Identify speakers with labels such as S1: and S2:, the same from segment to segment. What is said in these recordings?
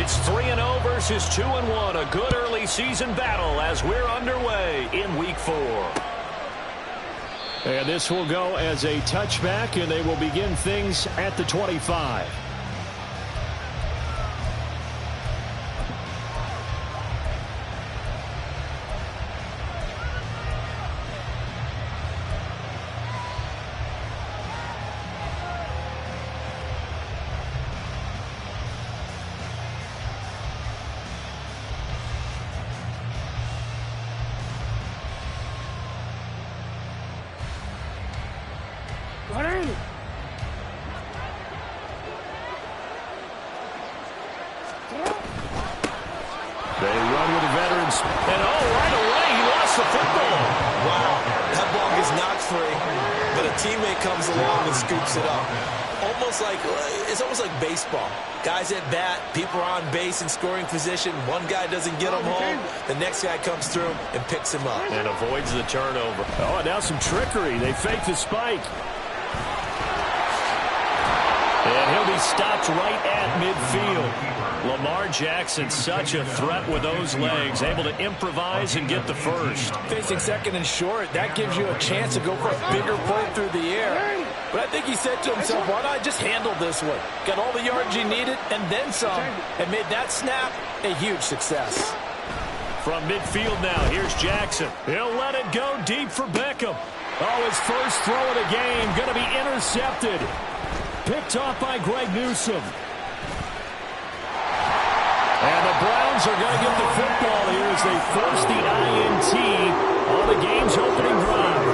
S1: It's 3-0 versus 2-1. A good early season battle as we're underway in Week 4.
S2: And this will go as a touchback, and they will begin things at the 25.
S1: They run with the veterans. And right away, he lost the football.
S3: Wow, that ball is not free, but a teammate comes along and scoops it up. It's almost like baseball. Guys at bat, people are on base in scoring position. One guy doesn't get him home. The next guy comes through and picks him up.
S1: And avoids the turnover.
S2: Oh, and now some trickery. They fake the spike. And he'll be stopped right at midfield. Lamar Jackson, such a threat with those legs, able to improvise and get the first.
S3: Facing second and short, that gives you a chance to go for a bigger play through the air. But I think he said to himself, why not just handle this one? Got all the yards you needed and then some, and made that snap a huge success.
S2: From midfield now, here's Jackson. He'll let it go deep for Beckham. Oh, his first throw of the game, going to be intercepted. Picked off by Greg Newsome. And the Browns are going to get the football here as they force the INT on the game's opening drive.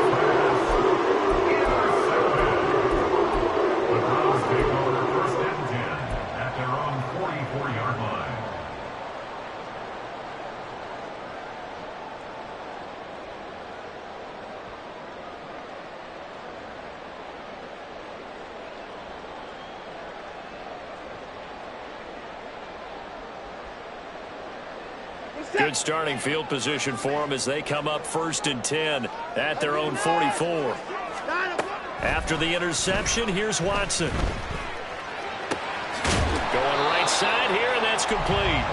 S4: The Browns take over first and 10 at their own 44-yard line.
S1: Good starting field position for them as they come up first and 10 at their own 44. After the interception, here's Watson. Going right side here, and that's complete.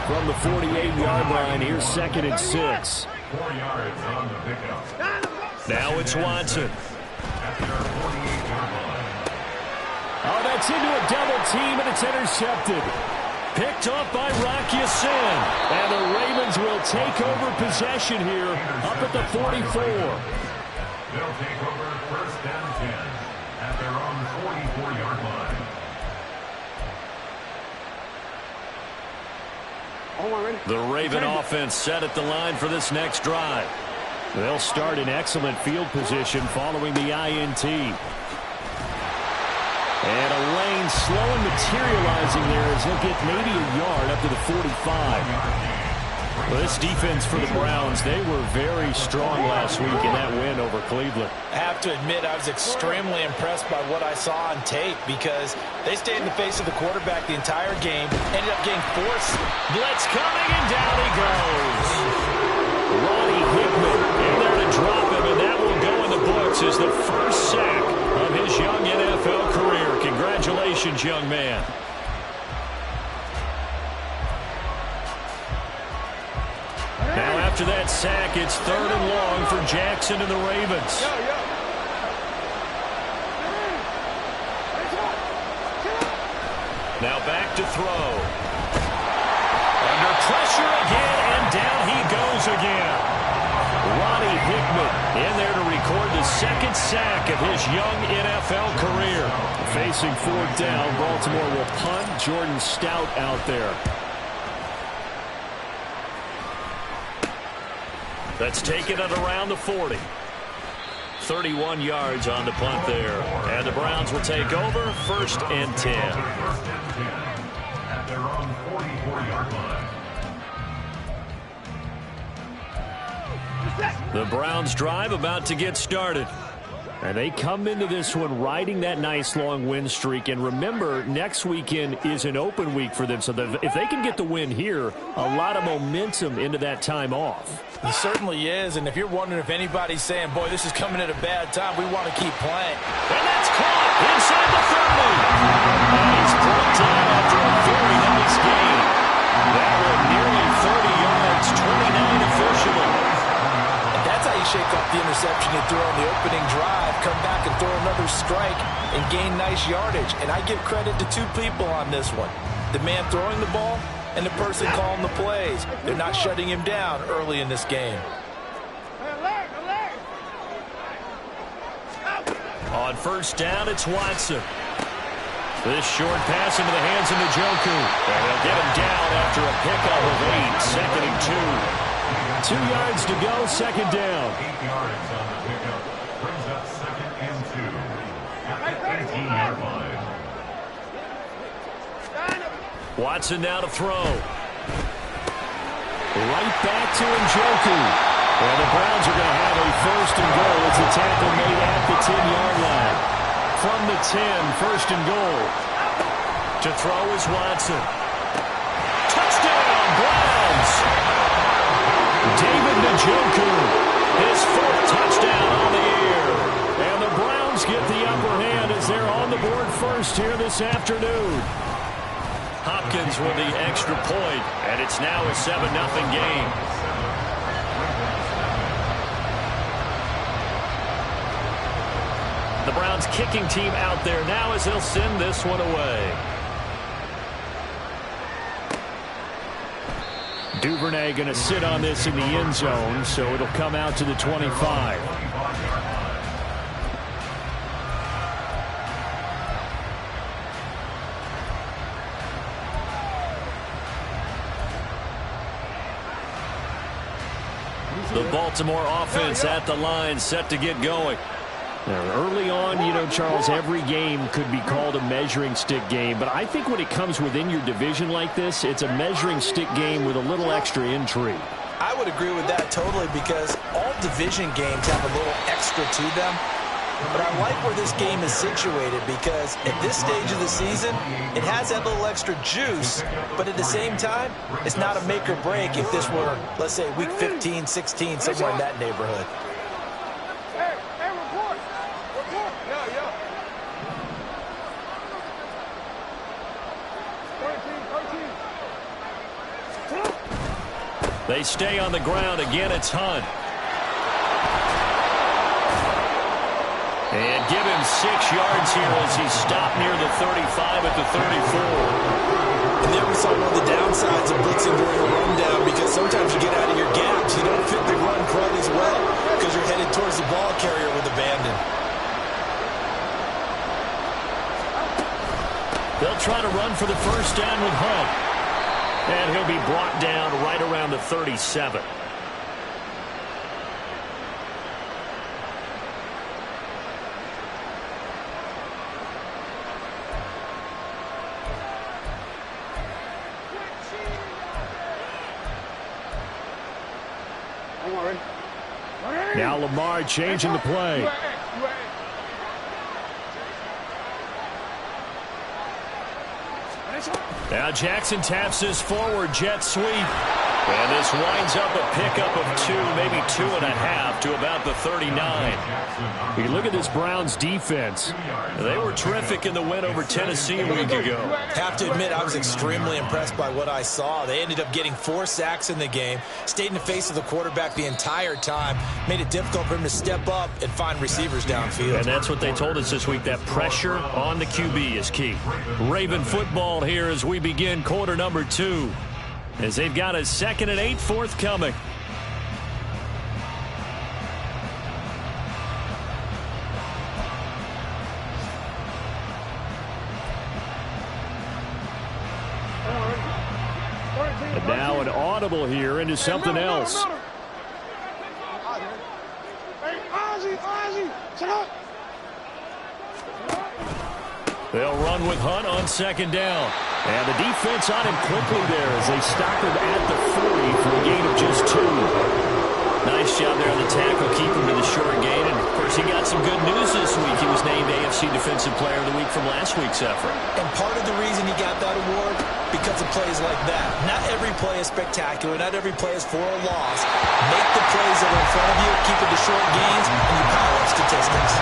S2: From the 48-yard line, here's second and 6.
S4: 4 yards on the pickup.
S1: Now it's Watson.
S4: At their 48-yard line.
S2: Oh, that's into a double team, and it's intercepted. Picked off by Rock Ya-Sin. And the Ravens will take over possession here up at the 44.
S4: They'll take over first and 10 at their own 44-yard line.
S1: The Raven offense set at the line for this next drive.
S2: They'll start in excellent field position following the INT. And a lane slow and materializing there as he'll get maybe a yard up to the 45. Well, this defense for the Browns, they were very strong last week in that win over Cleveland.
S3: I have to admit, I was extremely impressed by what I saw on tape because they stayed in the face of the quarterback the entire game, ended up getting forced.
S1: Blitz coming, and down he goes. Ronnie Hickman in there to drop him, and that will go in the books as the first sack of his young NFL career. Congratulations, young man. Now after that sack, it's 3rd and long for Jackson and the Ravens. Now back to throw. Under pressure again, and down he goes again. Ronnie Hickman in there to record the second sack of his young NFL career.
S2: Facing 4th down, Baltimore will punt. Jordan Stout out there.
S1: That's taken at around the 40. 31 yards on the punt there. And the Browns will take over 1st and 10.
S4: At their own 44-yard line.
S1: The Browns drive about to get started.
S2: And they come into this one riding that nice long win streak. And remember, next weekend is an open week for them. So if they can get the win here, a lot of momentum into that time off.
S3: It certainly is. And if you're wondering if anybody's saying, boy, this is coming at a bad time, we want to keep playing.
S1: And that's caught inside the 30. And he's brought down after a very heavy
S2: 6 gain. That one nearly 30 yards, 29 officially.
S3: And that's how you shake off the interception you threw on the opening drive, come back and throw another strike and gain nice yardage. And I give credit to two people on this one. The man throwing the ball and the person calling the plays. They're not shutting him down early in this game.
S2: On first down, it's Watson. This short pass into the hands of Njoku. And they'll get him down after a pickup of 8, second and 2. 2 yards to go, second down.
S4: 8 yards on the pickup. Brings up second and 2 at the 18-yard line.
S2: Watson now to throw. Right back to Njoku. And the Browns are going to have a first and goal. It's a tackle made at the 10-yard line. From the 10, first and goal. To throw is Watson. Touchdown, Browns! David Njoku, his 4th touchdown on the year. And the Browns get the upper hand as they're on the board first here this afternoon. Hopkins with the extra point, and it's now a 7-0 game. The Browns kicking team out there now as they'll send this one away. Duvernay going to sit on this in the end zone, so it'll come out to the 25. The Baltimore offense at the line, set to get going. Now, early on, you know, Charles, every game could be called a measuring stick game, but I think when it comes within your division like this, it's a measuring stick game with a little extra intrigue.
S3: I would agree with that totally, because all division games have a little extra to them. But I like where this game is situated, because at this stage of the season, it has that little extra juice, but at the same time, it's not a make or break if this were, let's say, week 15, 16, somewhere in that neighborhood.
S2: They stay on the ground. Again, it's Hunt. And give him 6 yards here as he stopped near the 35 at the 34.
S3: And there we saw one of the downsides of blitzing during a rundown, because sometimes you get out of your gaps. You don't fit the run quite as well because you're headed towards the ball carrier with abandon.
S2: They'll try to run for the first down with Hunt. And he'll be brought down right around the 37. Now Lamar changing the play. Now Jackson taps his forward jet sweep. And this winds up a pickup of 2, maybe 2.5 to about the 39. You look at this Browns defense. They were terrific in the win over Tennessee a week ago.
S3: Have to admit, I was extremely impressed by what I saw. They ended up getting 4 sacks in the game, stayed in the face of the quarterback the entire time, made it difficult for him to step up and find receivers downfield.
S2: And that's what they told us this week, that pressure on the QB is key. Raven football here as we begin quarter number 2. As they've got a 2nd and 8 forthcoming. And now an audible here into something else. They'll run with Hunt on 2nd down. And the defense on him quickly there as they stop him at the 40 for a gain of just 2. Nice job there on the tackle, keep him to the short gain. And, of course, he got some good news this week. He was named AFC Defensive Player of the Week from last week's effort.
S3: And part of the reason he got that award, because of plays like that. Not every play is spectacular. Not every play is for a loss. Make the plays that are in front of you, keep it to short gains, and you pile up statistics.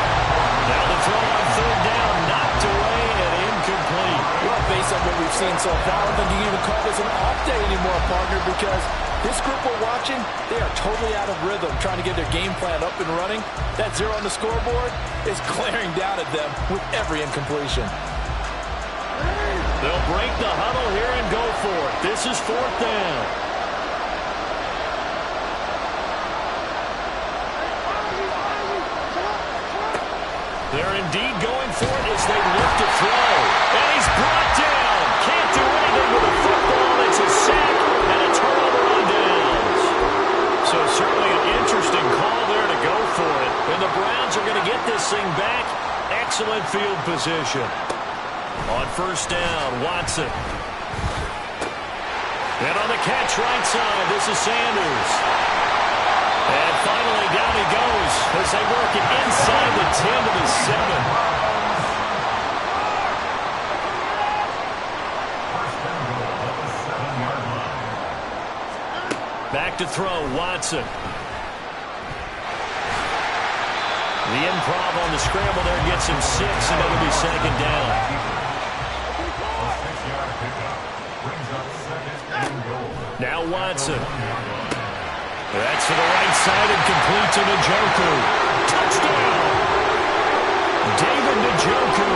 S2: Now the throw on 3rd down, knocked away and incomplete.
S3: Well, based of what we've seen so far. I don't think you can even call this an off day anymore, partner, because this group we're watching, they are totally out of rhythm, trying to get their game plan up and running. That 0 on the scoreboard is glaring down at them with every incompletion.
S2: They'll break the huddle here and go for it. This is 4th down. They're indeed going for it as they look to throw. And he's brought down. Can't do anything with a football. It's a sack and a turnover on downs. So certainly an interesting call there to go for it. And the Browns are going to get this thing back. Excellent field position. On 1st down, Watson. And on the catch right side, this is Sanders. And finally, down he goes as they work it inside the 10 to the 7. Back to throw, Watson. The improv on the scramble there gets him 6, and it'll be 2nd down. Now Watson. That's to the right side and complete to Njoku. Touchdown! David Njoku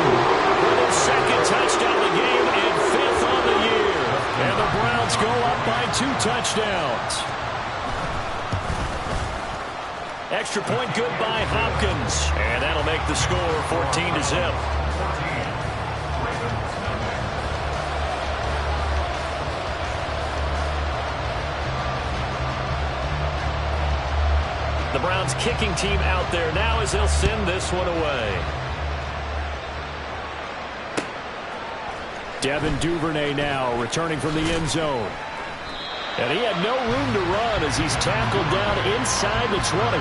S2: with his 2nd touchdown of the game and 5th on the year. And the Browns go up by 2 touchdowns. Extra point good by Hopkins. And that'll make the score 14-0. The Browns kicking team out there now as they'll send this one away. Devin Duvernay now returning from the end zone. And he had no room to run as he's tackled down inside the 20.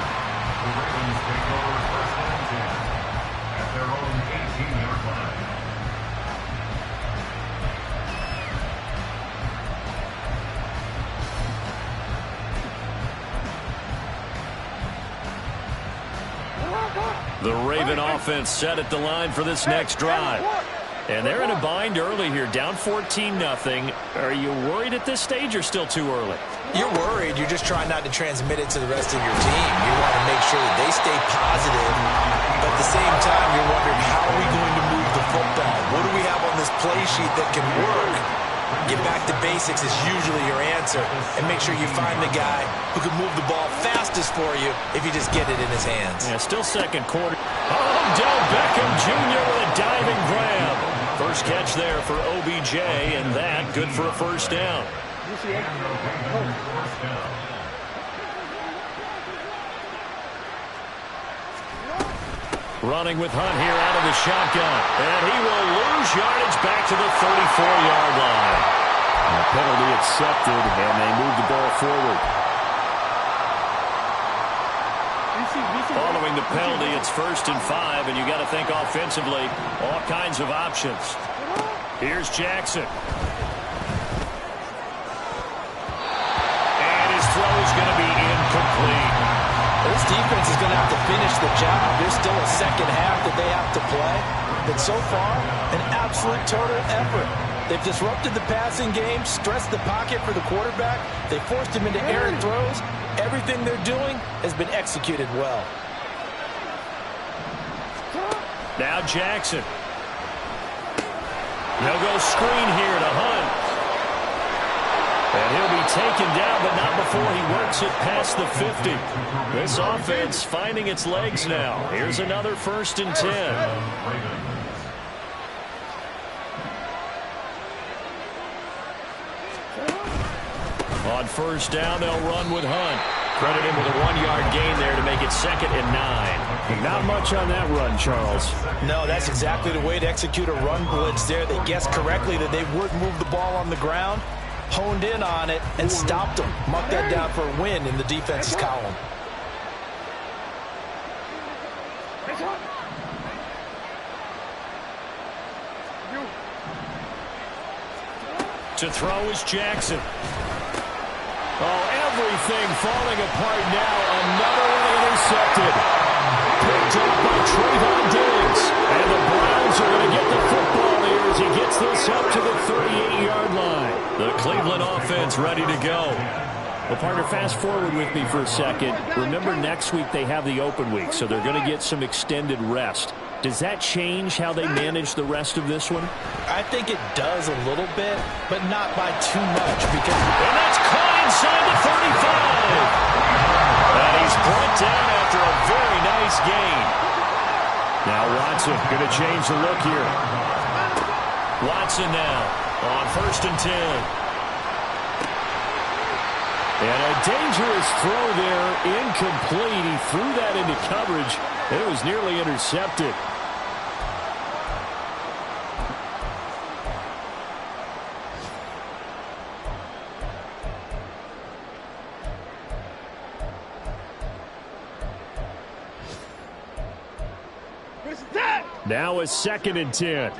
S2: The Raven offense set at the line for this next drive. And they're in a bind early here, down 14-0. Are you worried at this stage or still too early?
S3: You're worried. You're just trying not to transmit it to the rest of your team. You want to make sure that they stay positive. But at the same time, you're wondering, how are we going to move the football? What do we have on this play sheet that can work? Get back to basics is usually your answer. And make sure you find the guy who can move the ball fastest for you if you just get it in his hands.
S2: Yeah, still 2nd quarter. Odell Beckham Jr. with a diving grab. First catch there for OBJ, and that good for a 1st down. Running with Hunt here out of the shotgun. And he will lose yardage back to the 34-yard line. And the penalty accepted, and they move the ball forward. Following the penalty, it's 1st and 5, and you got to think offensively, all kinds of options. Here's Jackson. And his throw is going to be incomplete.
S3: This defense is going to have to finish the job. There's still a 2nd half that they have to play. But so far, an absolute total effort. They've disrupted the passing game, stressed the pocket for the quarterback. They forced him into errant throws. Everything they're doing has been executed well.
S2: Now Jackson. They'll go screen here to Hunt. And he'll be taken down, but not before he works it past the 50. This offense finding its legs now. Here's another 1st and 10. On 1st down, they'll run with Hunt. Credit him with a 1-yard gain there to make it 2nd and 9. Not much on that run, Charles.
S3: No, that's exactly the way to execute a run blitz there. They guessed correctly that they would move the ball on the ground, honed in on it, and stopped them. Mark that down for a win in the defense's column.
S2: To throw is Jackson. Oh, everything falling apart now. Another one intercepted. Picked up by Trayvon Diggs. And the Browns are going to get the football here as he gets this up to the 38-yard line.
S1: The Cleveland offense ready to go.
S2: Well, partner, fast forward with me for a second. Remember, next week they have the open week, so they're going to get some extended rest. Does that change how they manage the rest of this one?
S3: I think it does a little bit, but not by too much.
S1: And that's caught inside the 35. And he's brought down after a very nice gain.
S2: Now Watson going to change the look here.
S1: Watson now on 1st and 10.
S2: And a dangerous throw there, incomplete. He threw that into coverage, and it was nearly intercepted. Now a 2nd and 10.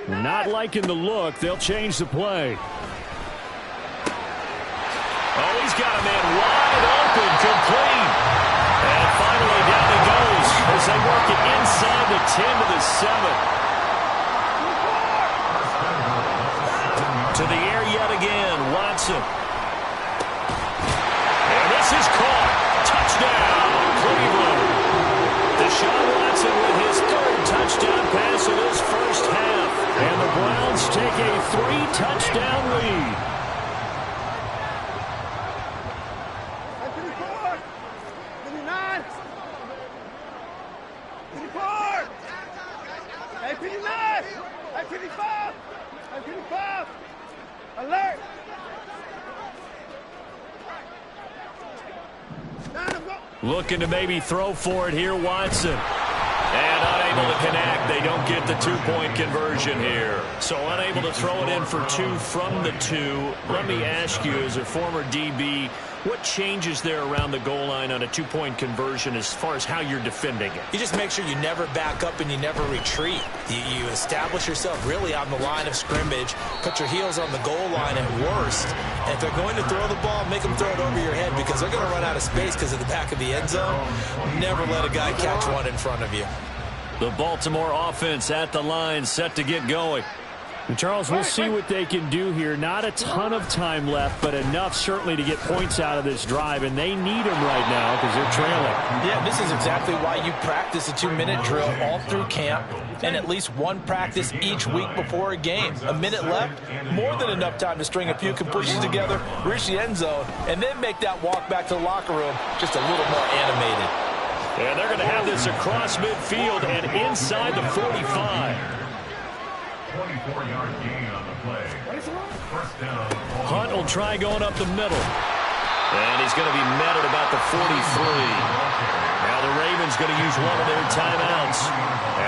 S2: Not liking the look. They'll change the play.
S1: Oh, he's got a man wide open, complete. And finally down he goes as they work it inside the 10 to the 7. To the air yet again, Watson. And this is caught. Touchdown, Cleveland. Deshaun Watson with his 3rd touchdown pass of his first half.
S2: And the Browns take a 3-touchdown lead.
S5: Alert!
S1: Looking to maybe throw for it here, Watson. And unable to connect. They don't get the 2-point conversion here. So unable to throw it in for 2 from the 2. Let me ask you, as a former DB, what changes there around the goal line on a 2-point conversion as far as how you're defending it?
S3: You just make sure you never back up and you never retreat. You establish yourself really on the line of scrimmage, put your heels on the goal line at worst. And if they're going to throw the ball, make them throw it over your head because they're going to run out of space because of the back of the end zone. Never let a guy catch one in front of you.
S1: The Baltimore offense at the line, set to get going.
S2: And Charles, we'll see what they can do here. Not a ton of time left, but enough certainly to get points out of this drive, and they need them right now because they're trailing.
S3: Yeah, this is exactly why you practice a 2-minute drill all through camp and at least one practice each week before a game. A minute left, more than enough time to string a few pushes together, reach the end zone, and then make that walk back to the locker room just a little more animated.
S1: And they're going to have this across midfield and inside the 45.
S4: 24-yard gain on the play. First down.
S1: Hunt will try going up the middle. And he's going to be met at about the 43. Now the Ravens going to use one of their timeouts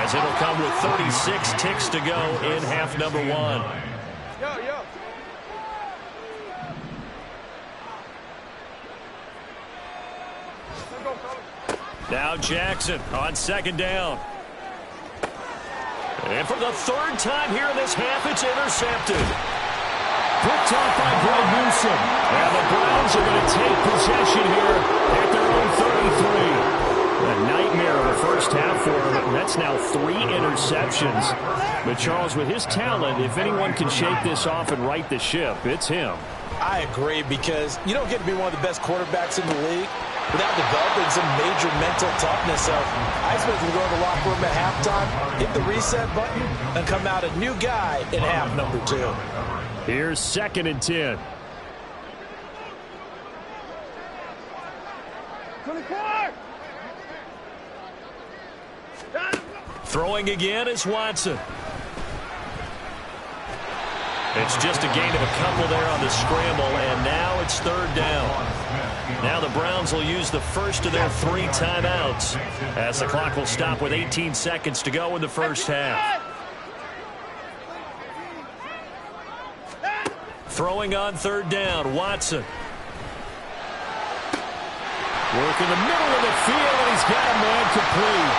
S1: as it'll come with 36 ticks to go in half number 1. Now Jackson on 2nd down. And for the 3rd time here in this half, it's intercepted.
S2: Picked off by Greg Newsome.
S1: And the Browns are going to take possession here at their own 33.
S2: A nightmare of a first half for him, and that's now 3 interceptions. But Charles, with his talent, if anyone can shake this off and right the ship, it's him.
S3: I agree, because you don't get to be one of the best quarterbacks in the league without developing some major mental toughness. So I expect him to go to the locker room at halftime, hit the reset button, and come out a new guy in half number 2.
S2: Here's 2nd and 10.
S5: 24!
S1: Throwing again is Watson. It's just a gain of a couple there on the scramble, and now it's 3rd down. Now the Browns will use the first of their 3 timeouts as the clock will stop with 18 seconds to go in the first half. Throwing on 3rd down, Watson.
S2: Work in the middle of the field, and he's got a man complete.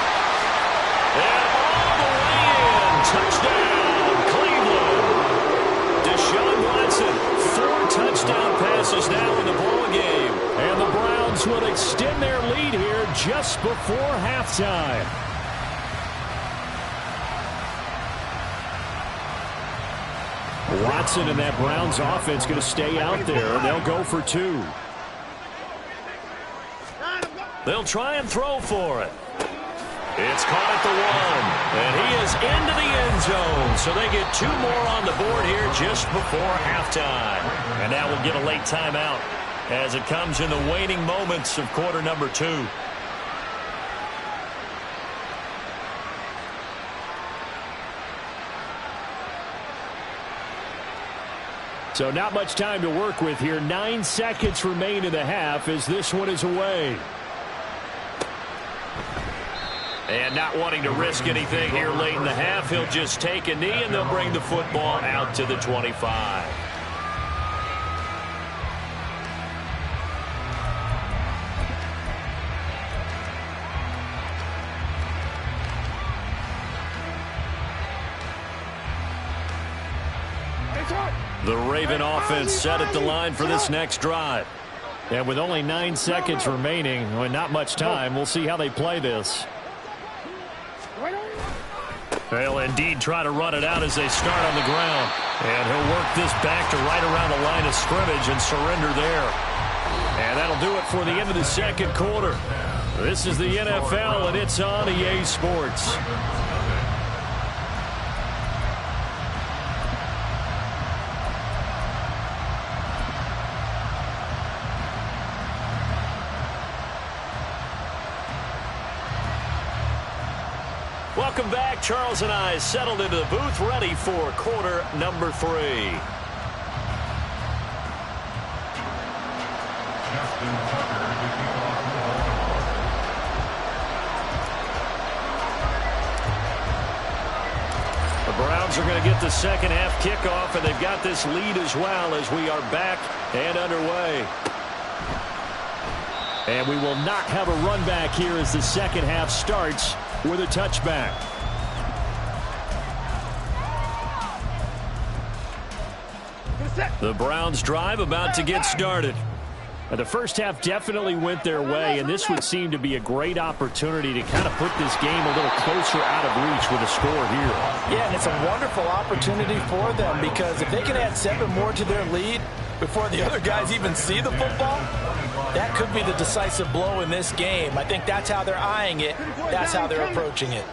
S1: And all the way in. Touchdown, Cleveland. Deshaun Watson, 4 touchdown passes now in the ball game.
S2: And the Browns will extend their lead here just before halftime. Watson and that Browns offense going to stay out there. They'll go for 2.
S1: They'll try and throw for it. It's caught at the 1, and he is into the end zone. So they get 2 more on the board here just before halftime. And now we'll get a late timeout as it comes in the waning moments of quarter number 2.
S2: So not much time to work with here. 9 seconds remain in the half as this one is away.
S1: And not wanting to risk anything here late in the half, he'll just take a knee, and they'll bring the football out to the 25. The Raven offense set at the line for this next drive.
S2: And with only 9 seconds remaining, and not much time, we'll see how they play this.
S1: They'll indeed try to run it out as they start on the ground. And he'll work this back to right around the line of scrimmage and surrender there.
S2: And that'll do it for the end of the second quarter. This is the NFL, and it's on EA Sports.
S1: Welcome back. Charles and I settled into the booth, ready for quarter number 3.
S2: The Browns are going to get the second half kickoff, and they've got this lead as well as we are back and underway. And we will not have a run back here as the second half starts with a touchback. The Browns drive about to get started. And the first half definitely went their way, and this would seem to be a great opportunity to kind of put this game a little closer out of reach with a score here.
S3: Yeah, and it's a wonderful opportunity for them, because if they can add 7 more to their lead before the other guys even see the football, that could be the decisive blow in this game. I think that's how they're eyeing it. That's how they're approaching it.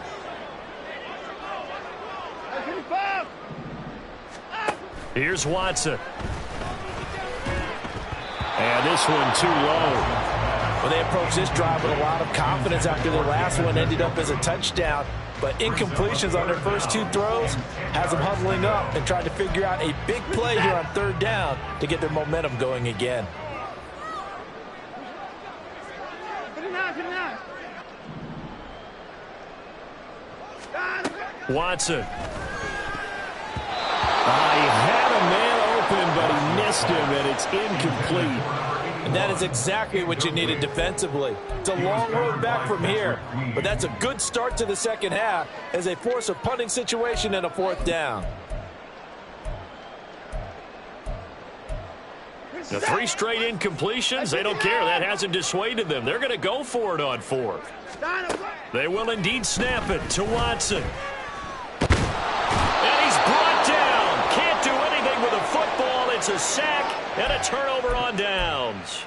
S2: Here's Watson. And this one too low.
S3: Well, they approached this drive with a lot of confidence after their last one ended up as a touchdown. But incompletions on their first 2 throws has them huddling up and trying to figure out a big play here on 3rd down to get their momentum going again.
S2: Watson. He had a man open, but he missed him, and it's incomplete.
S3: And that is exactly what you needed defensively. It's a long road back from here, but that's a good start to the second half as they force a punting situation and a 4th down.
S1: The 3 straight incompletions, they don't care. That hasn't dissuaded them. They're going to go for it on 4th. They will indeed snap it to Watson. And he's brought down. Can't do anything with a football. It's a sack and a turnover on downs.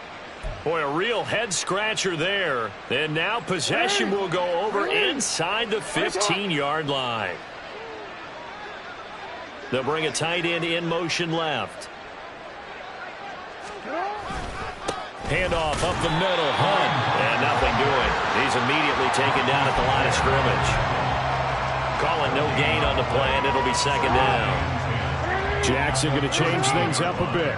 S1: Boy, a real head-scratcher there. And now possession will go over inside the 15-yard line. They'll bring a tight end in motion left.
S2: Handoff up the middle. Hunt.
S1: And nothing doing. He's immediately taken down at the line of scrimmage. Calling no gain on the play, and it'll be 2nd down.
S2: Jackson going to change things up a bit.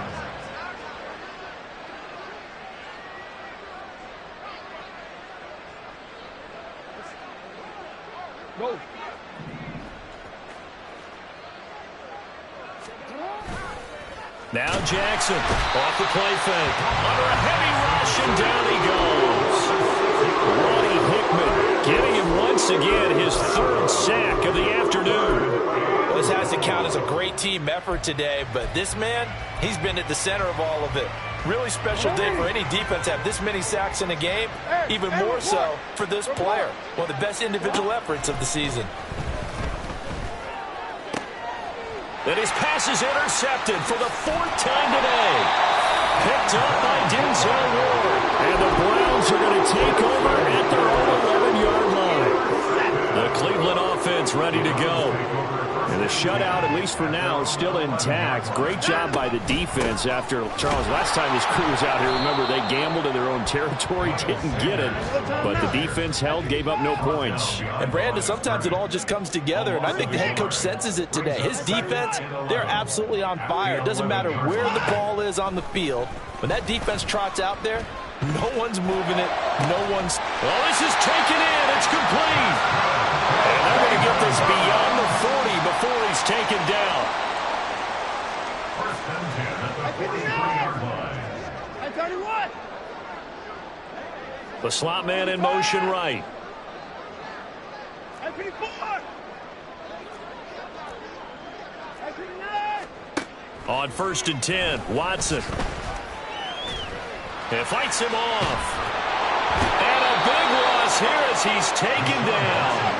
S5: Go.
S1: Now Jackson off the play fake. Under a heavy rush, and down he goes.
S2: Ronnie Hickman getting him once again his 3rd sack of the afternoon.
S3: Well, this has to count as a great team effort today, but this man, he's been at the center of all of it. Really special day for any defense to have this many sacks in a game, even more so for this player. One of the best individual efforts of the season.
S1: And his pass is intercepted for the 4th time today. Picked up by Denzel Ward. And the Browns are going to take over at their own 11-yard line. The Cleveland offense ready to go. And the shutout, at least for now, is still intact. Great job by the defense after, Charles, last time this crew was out here, remember, they gambled in their own territory, didn't get it. But the defense held, gave up no points.
S3: And, Brandon, sometimes it all just comes together, and I think the head coach senses it today. His defense, they're absolutely on fire. It doesn't matter where the ball is on the field. When that defense trots out there, no one's moving it. No one's...
S1: Well, this is taken in. It's complete. And they're going to get this beyond the 40 before he's taken down.
S4: First and 10 at the 43-yard line.
S5: I 31.
S1: The slot man in motion right.
S5: I 54. I 39.
S1: On 1st and 10, Watson. And fights him off. And a big loss here as he's taken down.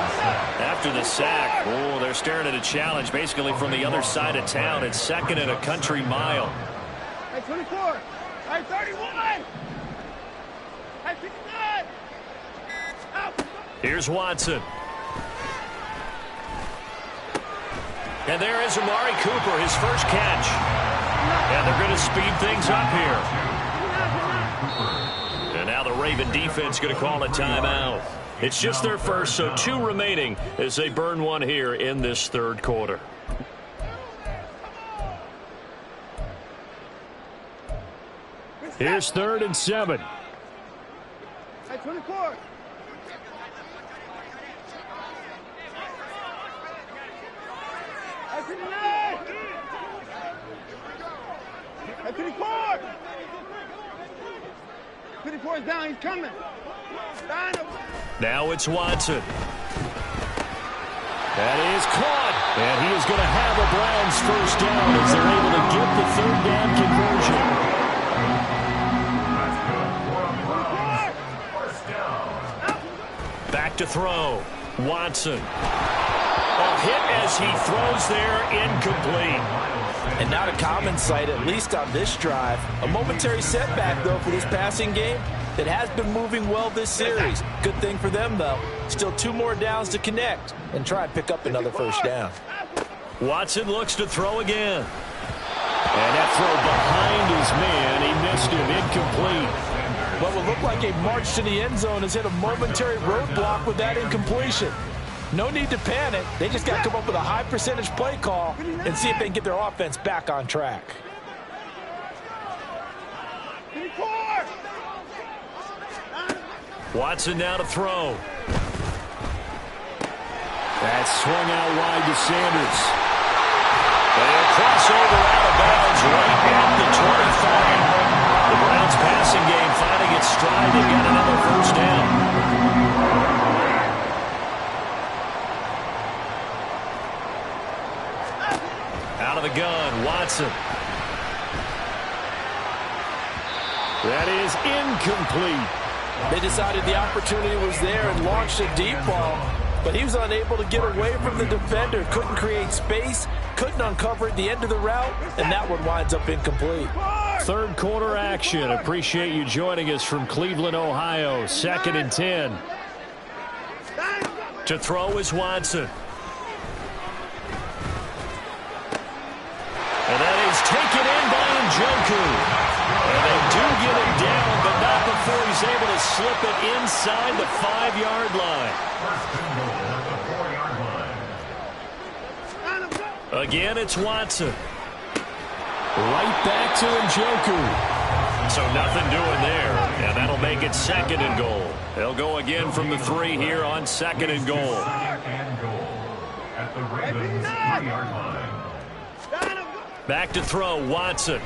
S1: After the sack, oh, they're staring at a challenge basically from the other side of town. It's 2nd and a country mile.
S5: I 24. I 31. I 59. Out.
S1: Here's Watson. And there is Amari Cooper, his first catch. And they're going to speed things up here. And now the Raven defense going to call a timeout. It's just their first, so 2 remaining as they burn one here in this 3rd quarter.
S2: Here's 3rd and 7.
S5: I 24. I 59. I 54. 54 is down. He's coming.
S1: Now it's Watson. That is caught. And he is going to have a Browns first down as they're able to get the 3rd down conversion. Back to throw. Watson. A hit as he throws there, incomplete.
S3: And not a common sight, at least on this drive. A momentary setback, though, for this passing game that has been moving well this series. Good thing for them, though. Still 2 more downs to connect and try and pick up another first down.
S1: Watson looks to throw again. And that throw behind his man. He missed him, incomplete.
S3: What will look like a march to the end zone has hit a momentary roadblock with that incompletion. No need to panic. They just got to come up with a high percentage play call and see if they can get their offense back on track.
S1: Watson now to throw. That's swung out wide to Sanders. And a crossover out of bounds right at the 25. The Browns passing game finding its stride. They've got another first down. Out of the gun, Watson. That is incomplete.
S3: They decided the opportunity was there and launched a deep ball, but he was unable to get away from the defender. Couldn't create space, couldn't uncover at the end of the route, and that one winds up incomplete.
S1: 3rd quarter action. Appreciate you joining us from Cleveland, Ohio. 2nd and 10. To throw is Watson. And that is taken in by Njoku. And they do get him down, but not before he's able to slip it inside the 5-yard line. Again, it's Watson. Right back to Njoku. So nothing doing there, and that'll make it 2nd and goal. They'll go again from the 3 here on 2nd and goal.
S4: At the Ravens 3-yard line.
S1: Back to throw, Watson.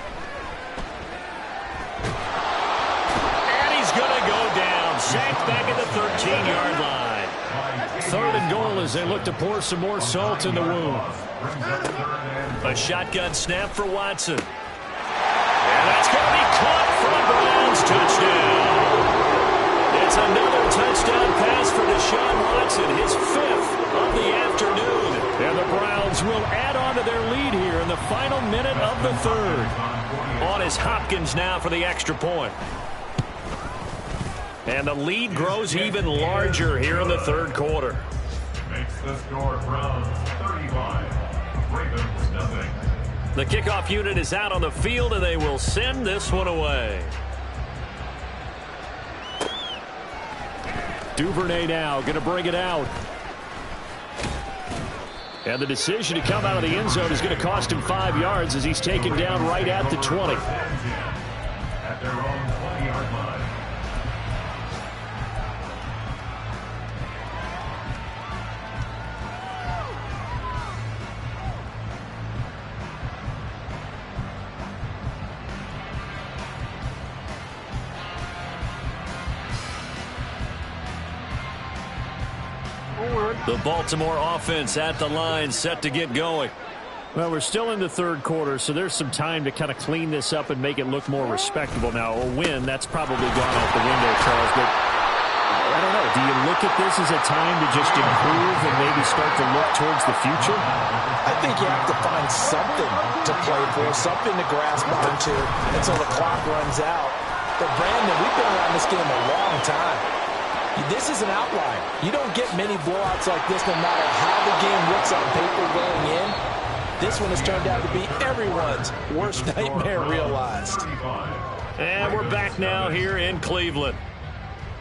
S1: And he's going to go down. Sacked back at the 13-yard line. 3rd and goal as they look to pour some more salt in the wound. A shotgun snap for Watson. And that's going to be caught for a Browns touchdown. It's another touchdown pass for Deshaun Watson, his 5th of the afternoon. And the Browns
S2: Browns will add on to their lead here in the final minute of the third.
S1: On is Hopkins now for the extra point. And the lead grows even larger here in the third quarter.
S4: Makes the score Browns 35, Ravens nothing.
S1: The kickoff unit is out on the field, and they will send this one away.
S2: Duvernay now going to bring it out. And the decision to come out of the end zone is going to cost him 5 yards as he's taken down right at the 20.
S4: At their own 20-yard line.
S1: The Baltimore offense at the line, set to get going.
S2: Well, we're still in the third quarter, so there's some time to kind of clean this up and make it look more respectable. Now, a win, that's probably gone out the window, Charles, but I don't know. Do you look at this as a time to just improve and maybe start to look towards the future?
S3: I think you have to find something to play for, something to grasp onto until the clock runs out. But, Brandon, we've been around this game a long time. This is an outlier. You don't get many blowouts like this no matter how the game looks on paper going in. This one has turned out to be everyone's worst nightmare realized.
S1: And we're back now here in Cleveland.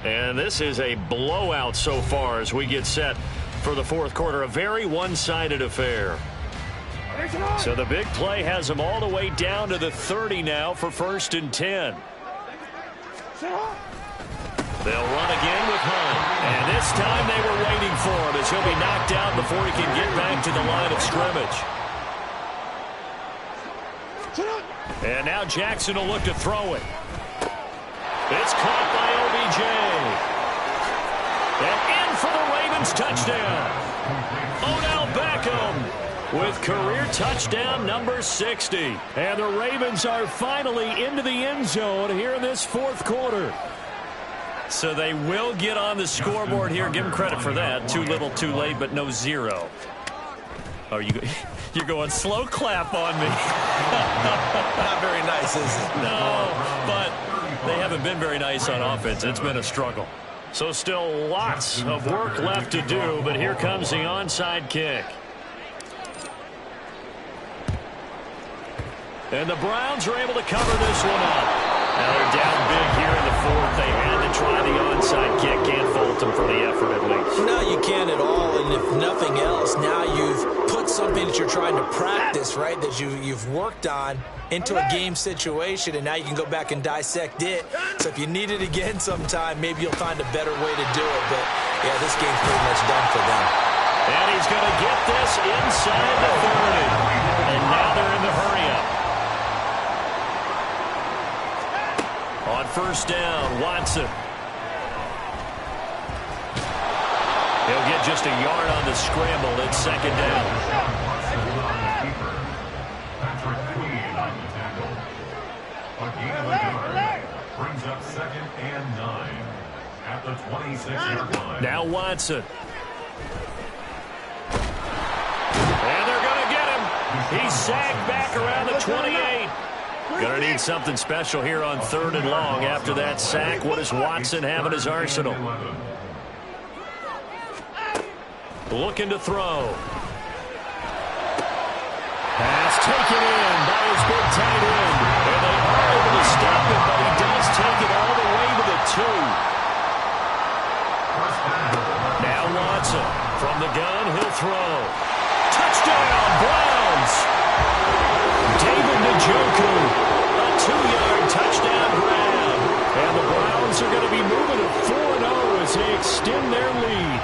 S1: And this is a blowout so far as we get set for the fourth quarter. A very one-sided affair. So the big play has them all the way down to the 30 now for 1st and 10. They'll run again with Hunt. And this time they were waiting for him as he'll be knocked out before he can get back to the line of scrimmage. And now Jackson will look to throw it. It's caught by OBJ. And in for the Ravens touchdown. Odell Beckham with career touchdown number 60.
S2: And the Ravens are finally into the end zone here in this fourth quarter.
S1: So they will get on the scoreboard here. Give them credit for that. Too little, too late, but no zero. Oh, you're going slow clap on me.
S3: Not very nice, is it?
S1: No, but they haven't been very nice on offense. It's been a struggle. So still lots of work left to do, but here comes the onside kick. And the Browns are able to cover this one up. Now they're down big here in the fourth. They had to try the onside kick. Can't fault them for the effort at least.
S3: No, you can't at all. And if nothing else, now you've put something that you're trying to practice, right, that you've worked on into a game situation, and now you can go back and dissect it. So if you need it again sometime, maybe you'll find a better way to do it. But, yeah, this game's pretty much done for them.
S1: And he's going to get this inside the 30. And now they're in the hurry-up. On first down, Watson. He'll get just a yard on the scramble. It's second down.
S4: Patrick Queen on the tackle. A gain of a yard. Brings up 2nd and 9 at the 26-yard line.
S1: Now Watson. And they're going to get him. He's sagged back around the 28. Going to need something special here on 3rd and long after that sack. What does Watson have in his arsenal? Looking to throw.
S2: Pass taken in by his big tight end.
S1: And they are able to stop him, but he does take it all the way to the 2. Now Watson from the gun. He'll throw. Touchdown, Browns. David Njoku, a 2-yard touchdown grab.
S2: And the Browns are going to be moving to 4-0 as they extend their lead.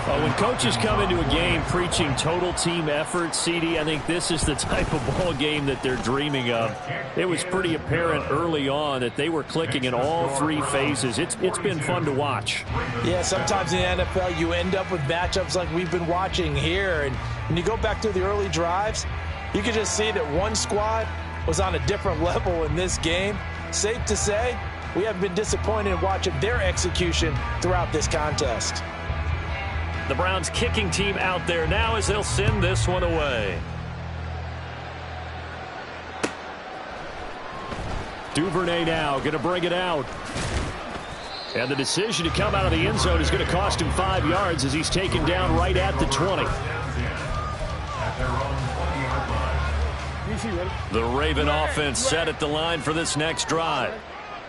S2: When coaches come into a game preaching total team effort, CD, I think this is the type of ball game that they're dreaming of. It was pretty apparent early on that they were clicking in all 3 phases. It's been fun to watch.
S3: Yeah, sometimes in the NFL you end up with matchups like we've been watching here. And when you go back to the early drives, you can just see that one squad was on a different level in this game. Safe to say, we have been disappointed in watching their execution throughout this contest.
S1: The Browns kicking team out there now as they'll send this one away. Duvernay now going to bring it out. And the decision to come out of the end zone is going to cost him 5 yards as he's taken down right at the 20. The Raven offense set at the line for this next drive.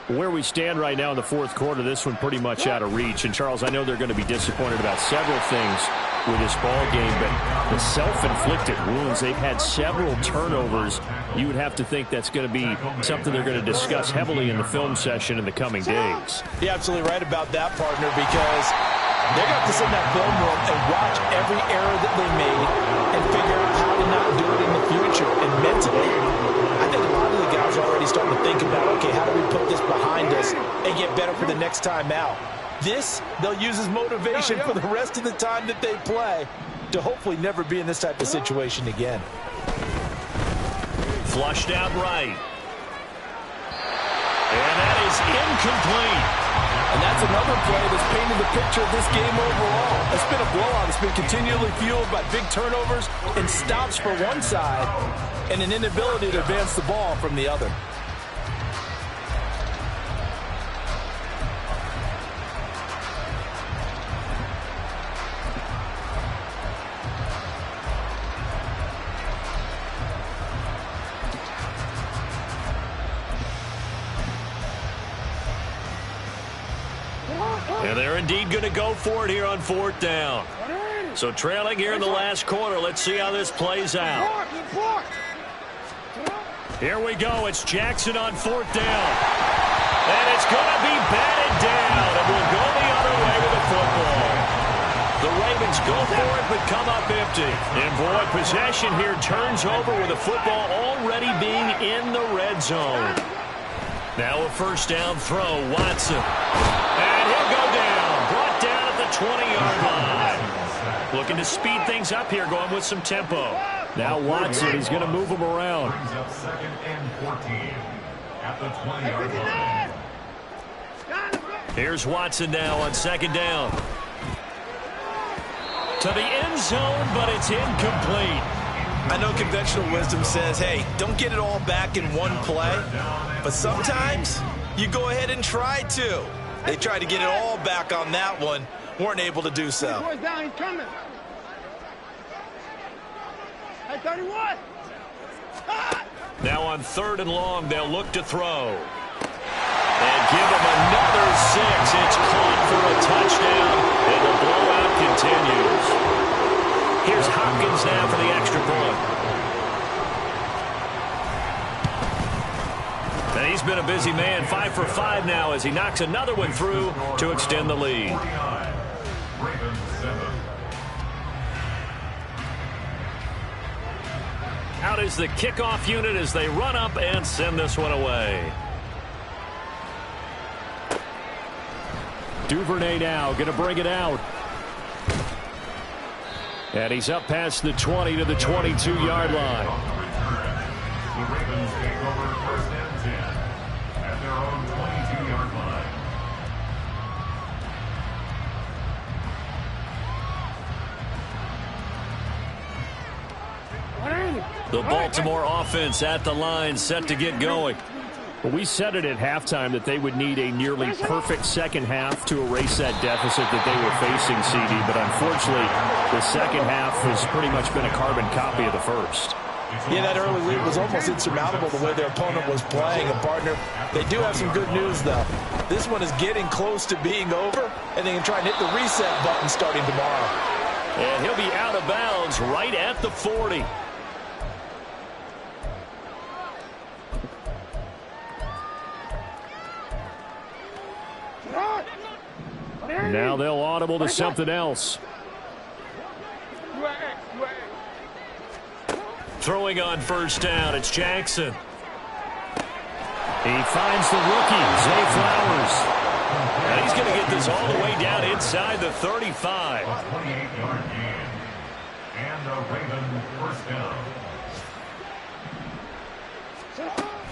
S1: Where we stand right now in the fourth quarter, this one pretty much out of reach. And, Charles, I know they're going to be disappointed about several things with this ball game, but the self-inflicted wounds, they've had several turnovers. You would have to think that's going to be something they're going to discuss heavily in the film session in the coming days.
S3: You're absolutely right about that, partner, because they're going to have to sit in that film room and watch every error that they made and figure out how to not do it in the future. And mentally, I think a lot of the guys are already starting to think about, okay, how do we put this behind us and get better for the next time out? This, they'll use as motivation for the rest of the time that they play to hopefully never be in this type of situation again.
S1: Flushed out right. And that is incomplete.
S3: And that's another play that's painted the picture of this game overall. It's been a blowout. It's been continually fueled by big turnovers and stops for one side and an inability to advance the ball from the other.
S1: And they're indeed going to go for it here on fourth down. So trailing here in the last quarter. Let's see how this plays out. Here we go. It's Jackson on fourth down. And it's going to be batted down. And we'll go the other way with the football. The Ravens go for it but come up empty. And boy, possession here turns over with the football already being in the red zone. Now a first down throw. Watson. And he'll go down. Brought down at the 20-yard line. Looking to speed things up here, going with some tempo. Now Watson, he's going to move him around.
S4: Brings up 2nd and 14 at the 20-yard line.
S1: Here's Watson now on second down. To the end zone, but it's incomplete.
S3: I know conventional wisdom says, hey, don't get it all back in one play. But sometimes you go ahead and try to. They tried to get it all back on that one. Weren't able to do so.
S5: Down, he's coming. Hey, 31.
S1: Now on third and long, they'll look to throw. And give him another 6. It's caught for a touchdown, and the blowout continues. Here's Hopkins now for the extra point. And he's been a busy man, 5 for 5 now as he knocks another one through to extend the lead. Out is the kickoff unit as they run up and send this one away. Duvernay now going to bring it out. And he's up past the 20 to the 22-yard line.
S4: The Ravens take over 1st and 10 at their own 22-yard line.
S1: The Baltimore offense at the line, set to get going.
S2: Well, we said it at halftime that they would need a nearly perfect second half to erase that deficit that they were facing, CD. But unfortunately, the second half has pretty much been a carbon copy of the first.
S3: Yeah, that early lead was almost insurmountable the way their opponent was playing. And, partner, they do have some good news, though. This one is getting close to being over, and they can try and hit the reset button starting tomorrow.
S1: And he'll be out of bounds right at the 40.
S2: Now they'll audible to something else.
S1: Throwing on first down, it's Jackson.
S2: He finds the rookie, Zay Flowers.
S1: And he's going to get this all the way down inside the 35.
S4: 28-yard gain. And a Raven first down.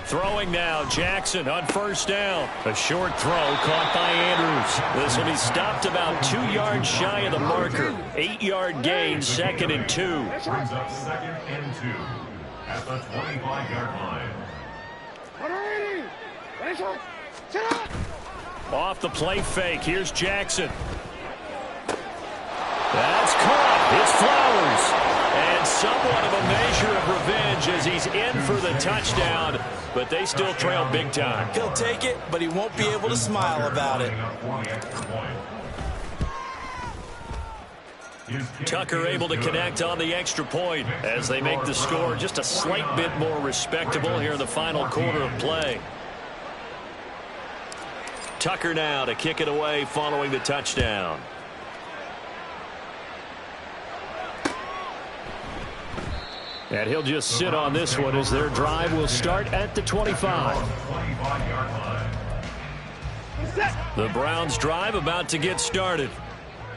S2: Throwing now, Jackson on first down. A short throw caught by Andrews. This will be stopped about 2 yards shy of the marker. 8-yard gain, 2nd and 2.
S4: Brings up 2nd and 2 at the 25-yard line.
S2: Off the play fake. Here's Jackson. That's caught. It's Flowers. And somewhat of a measure of revenge as he's in for the touchdown, but they still trail big time.
S3: He'll take it, but he won't be able to smile about it.
S2: Tucker able to connect on the extra point as they make the score just a slight bit more respectable here in the final quarter of play. Tucker now to kick it away following the touchdown. And he'll just sit on this one as their drive will start at the 25. The Browns drive about to get started.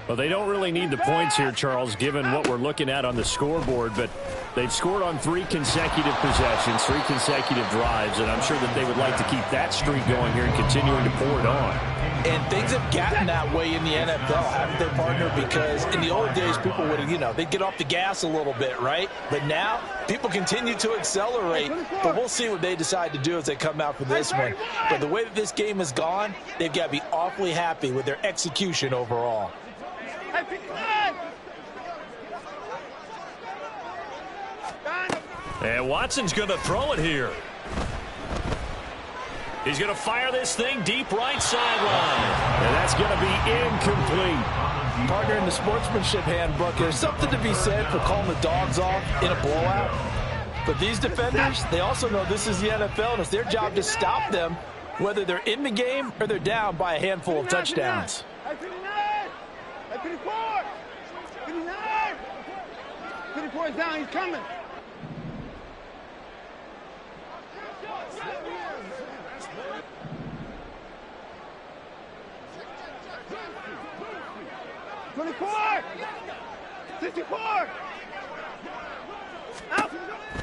S2: Well, they don't really need the points here, Charles, given what we're looking at on the scoreboard, but they've scored on 3 consecutive possessions, 3 consecutive drives, and I'm sure that they would like to keep that streak going here and continuing to pour it on.
S3: And things have gotten that way in the NFL, haven't they, partner? Because in the old days, people would, they'd get off the gas a little bit, right? But now, people continue to accelerate, but we'll see what they decide to do as they come out for this one. But the way that this game has gone, they've got to be awfully happy with their execution overall.
S2: And Watson's going to throw it here. He's going to fire this thing deep right sideline. And that's going to be incomplete.
S3: Partner, in the sportsmanship handbook, there's something to be said for calling the dogs off in a blowout. But these defenders, they also know this is the NFL, and it's their job to stop them, whether they're in the game or they're down by a handful of touchdowns.
S5: 54 is down, he's coming.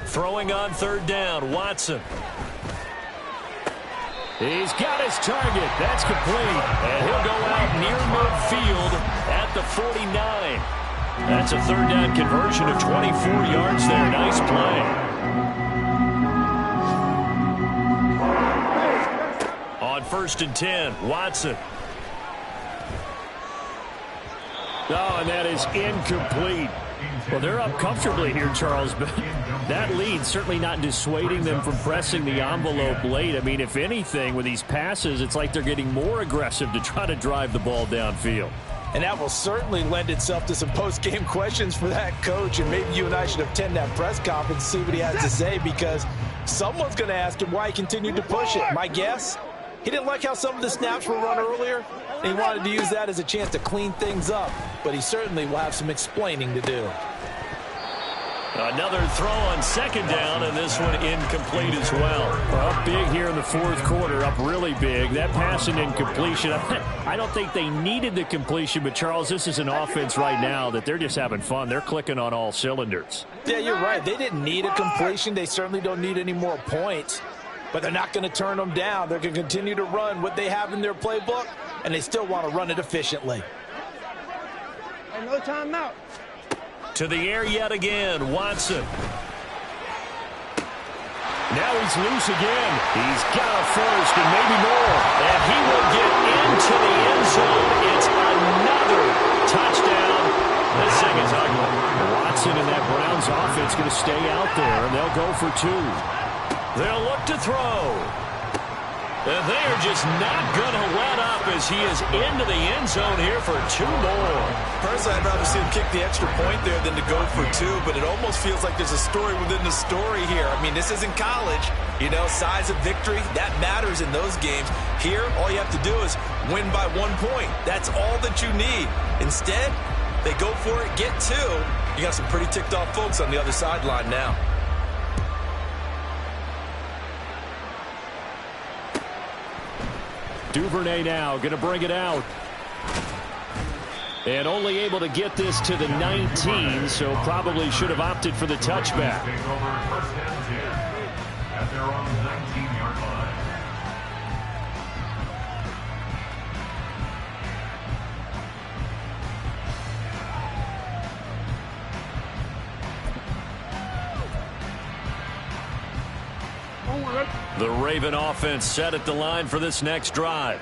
S2: Throwing on third down, Watson. He's got his target. That's complete. And he'll go out near midfield at the 49. That's a third down conversion of 24 yards there. Nice play. On 1st and 10, Watson. Oh, and that is incomplete. Well, they're up comfortably here, Charles, but that lead certainly not dissuading them from pressing the envelope late. I mean, if anything, with these passes, it's like they're getting more aggressive to try to drive the ball downfield.
S3: And that will certainly lend itself to some post-game questions for that coach, and maybe you and I should attend that press conference and see what he has to say, because someone's going to ask him why he continued to push it. My guess, he didn't like how some of the snaps were run earlier, and he wanted to use that as a chance to clean things up, but he certainly will have some explaining to do.
S2: Another throw on 2nd down, and this one incomplete as well. Up big here in the 4th quarter, up really big. That pass and incompletion, I don't think they needed the completion, but Charles, this is an offense right now that they're just having fun. They're clicking on all cylinders.
S3: Yeah, you're right. They didn't need a completion. They certainly don't need any more points, but they're not going to turn them down. They're going to continue to run what they have in their playbook, and they still want to run it efficiently.
S5: And no timeout.
S2: To the air yet again, Watson. Now he's loose again. He's got a first and maybe more. And he will get into the end zone. It's another touchdown. This thing is ugly. Watson and that Browns offense going to stay out there, and they'll go for 2. They'll look to throw. And they are just not going to let up as he is into the end zone here for 2 more.
S3: Personally, I'd rather see him kick the extra point there than to go for 2, but it almost feels like there's a story within the story here. I mean, this isn't college. Size of victory, that matters in those games. Here, all you have to do is win by 1 point. That's all that you need. Instead, they go for it, get 2. You got some pretty ticked off folks on the other sideline now.
S2: Duvernay now going to bring it out. And only able to get this to the 19, so probably should have opted for the touchback.
S4: Take over 1st and 10 at their own 19-yard
S2: The Raven offense set at the line for this next drive.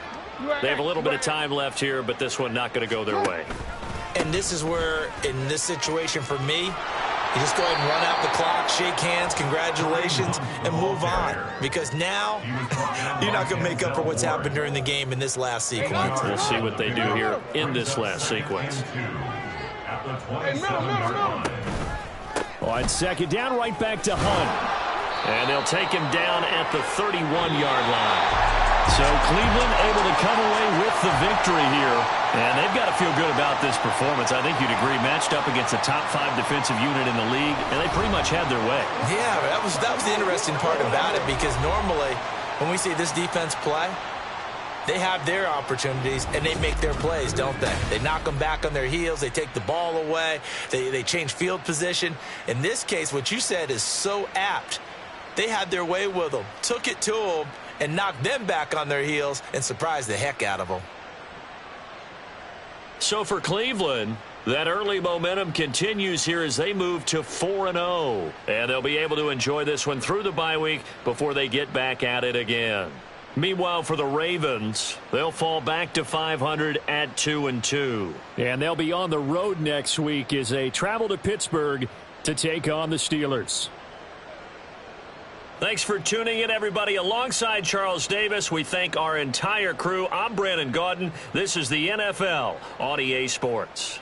S2: They have a little bit of time left here, but this one not going to go their way.
S3: And this is where, in this situation for me, you just go ahead and run out the clock, shake hands, congratulations, and move on. Because now, you're not going to make up for what's happened during the game in this last sequence.
S2: We'll see what they do here in this last sequence. On second down, right back to Hunt. And they'll take him down at the 31-yard line. So Cleveland able to come away with the victory here. And they've got to feel good about this performance. I think you'd agree, matched up against a top 5 defensive unit in the league, and they pretty much had their way.
S3: Yeah, that was the interesting part about it, because normally when we see this defense play, they have their opportunities and they make their plays, don't they? They knock them back on their heels. They take the ball away. They change field position. In this case, what you said is so apt. They had their way with them, took it to them, and knocked them back on their heels and surprised the heck out of them.
S2: So for Cleveland, that early momentum continues here as they move to 4-0. And they'll be able to enjoy this one through the bye week before they get back at it again. Meanwhile, for the Ravens, they'll fall back to 500 at 2-2. And they'll be on the road next week as they travel to Pittsburgh to take on the Steelers. Thanks for tuning in, everybody. Alongside Charles Davis, we thank our entire crew. I'm Brandon Gaudin. This is the NFL on EA Sports.